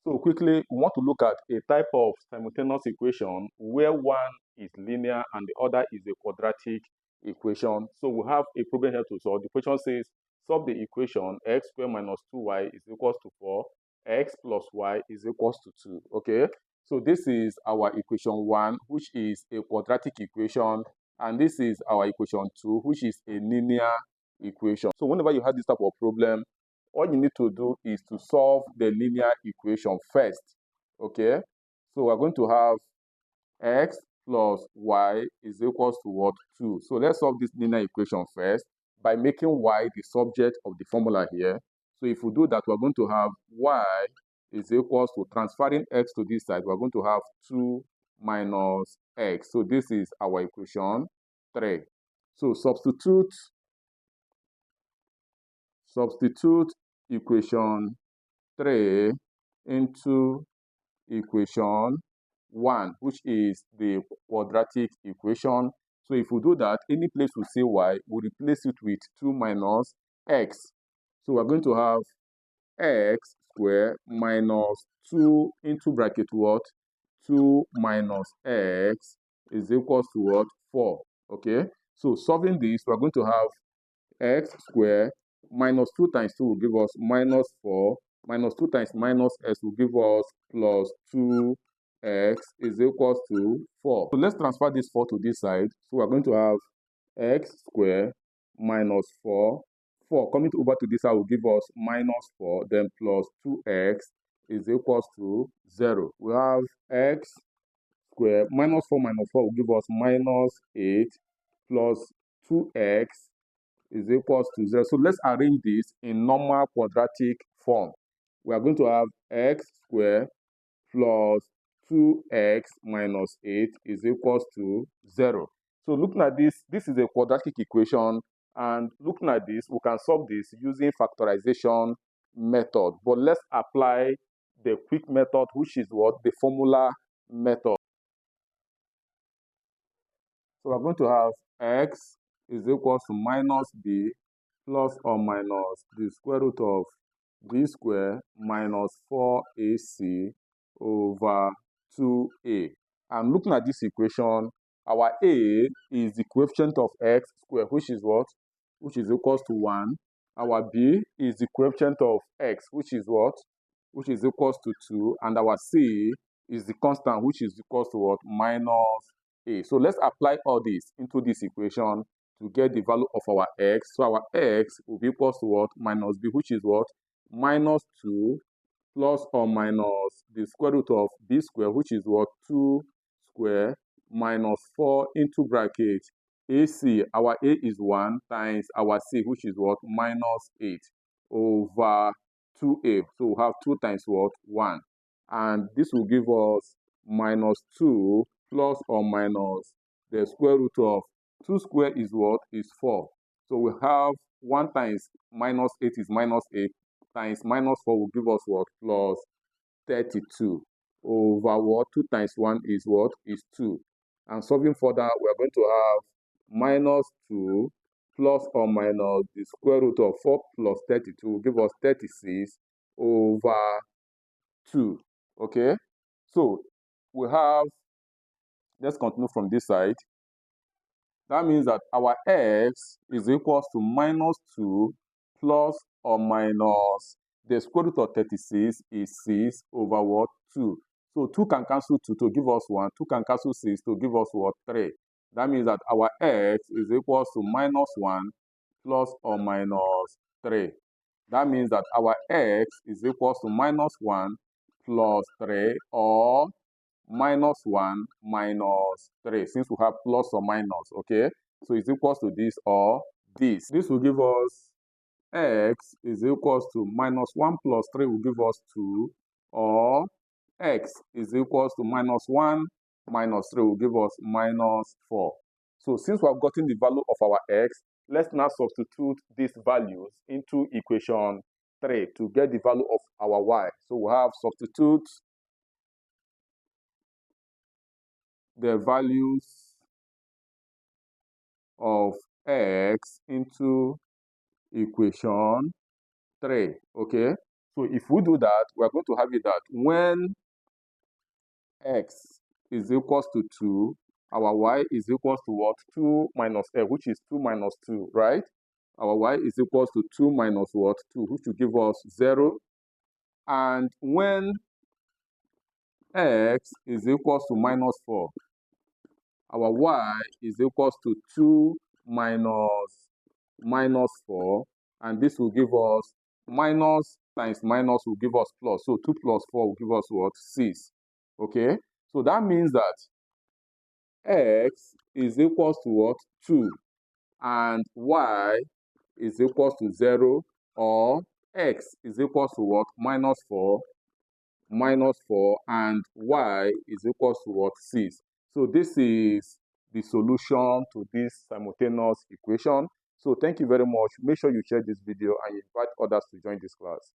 So quickly, we want to look at a type of simultaneous equation where one is linear and the other is a quadratic equation. So we have a problem here to solve. The question says, solve the equation x squared minus 2y is equals to 4, x plus y is equals to 2. Okay, so this is our equation 1, which is a quadratic equation, and this is our equation 2, which is a linear equation. So whenever you have this type of problem, all you need to do is to solve the linear equation first. Okay, so we're going to have x plus y is equals to what? 2. So let's solve this linear equation first by making y the subject of the formula here. So if we do that, we're going to have y is equals to, transferring x to this side, we're going to have 2 minus x. So this is our equation 3. So substitute equation 3 into equation 1, which is the quadratic equation. So if we do that, any place we say y, we replace it with 2 minus x. So we're going to have x squared minus 2 into bracket what? 2 minus x is equals to what? 4. Okay, so solving this, we're going to have x squared minus 2 times 2 will give us minus 4, minus 2 times minus x will give us plus 2x is equals to 4. So let's transfer this 4 to this side. So we're going to have x squared minus 4. 4 coming over to this side will give us minus 4, then plus 2x is equals to 0. We have x squared minus 4 will give us minus 8 plus 2x is equals to 0. So let's arrange this in normal quadratic form. We are going to have x squared plus 2x minus 8 is equals to 0. So looking at this, this is a quadratic equation, and looking at this, we can solve this using factorization method. But let's apply the quick method, which is what? The formula method. So we're going to have x is equals to minus b plus or minus the square root of b squared minus 4ac over 2a. And looking at this equation, our a is the coefficient of x squared, which is what? Which is equals to 1. Our b is the coefficient of x, which is what? Which is equals to 2. And our c is the constant, which is equals to what? Minus a. So let's apply all this into this equation to get the value of our x. So our x will be equals to what? Minus b, which is what? Minus 2 plus or minus the square root of b squared, which is what? 2 squared minus 4 into bracket ac. Our a is 1 times our c, which is what? Minus 8 over 2a. So we have 2 times what? 1. And this will give us minus 2 plus or minus the square root of 2 squared is what? Is 4. So we have 1 times minus 8 is minus 8 times minus 4 will give us what? Plus 32 over what? 2 times 1 is what? Is 2. And solving further, we are going to have minus 2 plus or minus the square root of 4 plus 32 will give us 36 over 2. Okay, so we have, let's continue from this side. That means that our x is equals to minus 2 plus or minus the square root of 36 is 6 over what? 2. So 2 can cancel 2 to give us 1. 2 can cancel 6 to give us what? 3. That means that our x is equals to minus 1 plus or minus 3. That means that our x is equals to minus 1 plus 3 or minus 1 minus 3, since we have plus or minus. Okay, so it's equals to this or this. This will give us x is equals to minus 1 plus 3 will give us 2, or x is equals to minus 1 minus 3 will give us minus 4. So since we have gotten the value of our x, let's now substitute these values into equation 3 to get the value of our y. So we have substitute the values of x into equation 3. Okay, So if we do that, we are going to have it that when x is equals to 2, our y is equals to what? 2 minus x, which is 2 minus 2, right? Our y is equals to 2 minus what? 2, which will give us 0. And when x is equals to minus 4, our y is equals to 2 minus 4, and this will give us minus times minus will give us plus. So 2 plus 4 will give us what? 6. Okay? So that means that x is equals to what? 2, and y is equals to 0, or x is equals to what? Minus 4, and y is equals to what? 6. So this is the solution to this simultaneous equation. So thank you very much. Make sure you share this video and invite others to join this class.